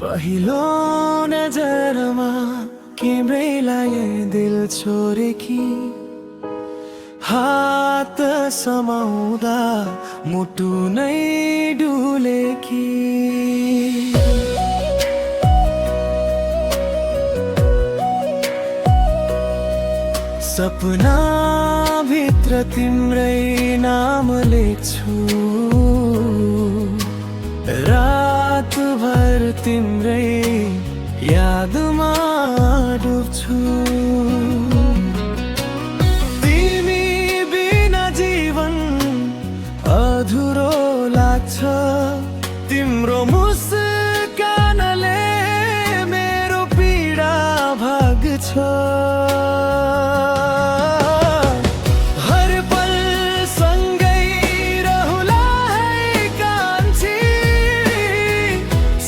पहिलो नजरमा तिम्रैलाई दिल छोडेकी हात समाउँदा मुटु नै डुलेकी सपना भित्र तिम्रै नाम लेख्छु रातभर तिम्रै यादमा डुब्छु तिमी बिना जीवन अधुरो लाग्छ तिम्रो मुस्कानले मेरो पीडा भाग्छ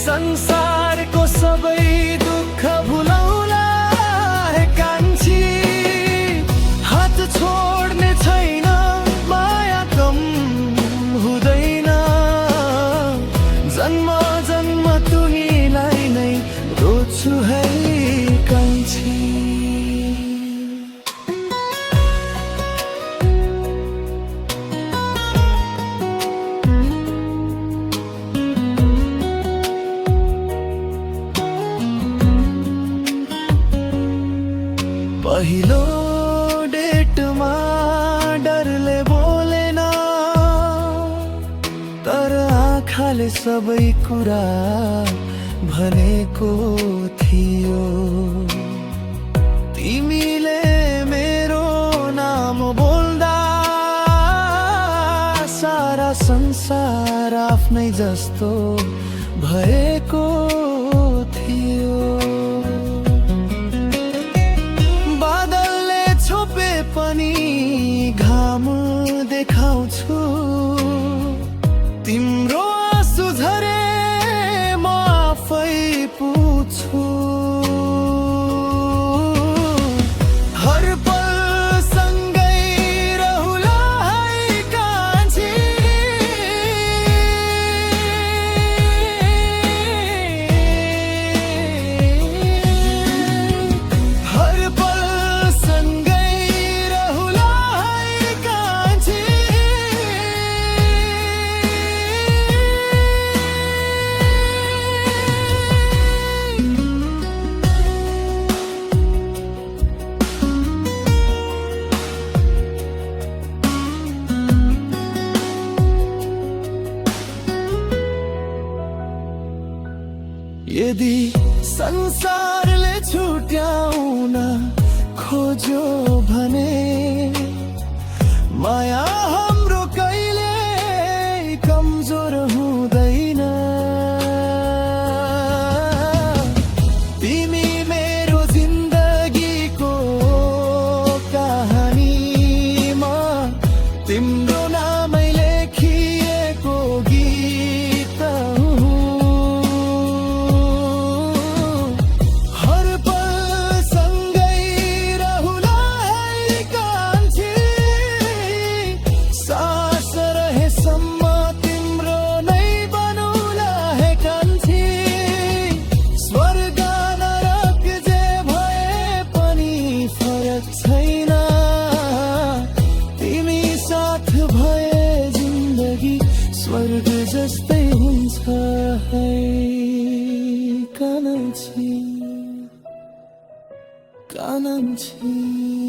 संसारको सबै दुःख भुलाउला हे कान्छी हात छोड्ने छैन माया कम हुँदैन जन्म जन्म तुमीलाई नै रोज्छु है कान्छी पहिलो डेटमा डरले बोलेन तर आँखाले सबै कुरा भनेको थियो तिमीले मेरो नाम बोल्दा सारा संसार आफ्नै जस्तो भएको थियो पनि घाम देखाउँछु तिम्रो आँसु झरे म आफै पुछु हर पल सँगै रहुला है कान्छी हर पल सँगै यदि संसारले छुट्याउन खोज्यो भने माया हाम्रो कहिले कमजोर हुँदैन तिमी मेरो जिन्दगीको कहानीमा तिम्रो नामै लेखिएको गीत छैन तिमी साथ भए जिन्दगी स्वर्ग जस्तै हुन्छ है कान्छी कान्छी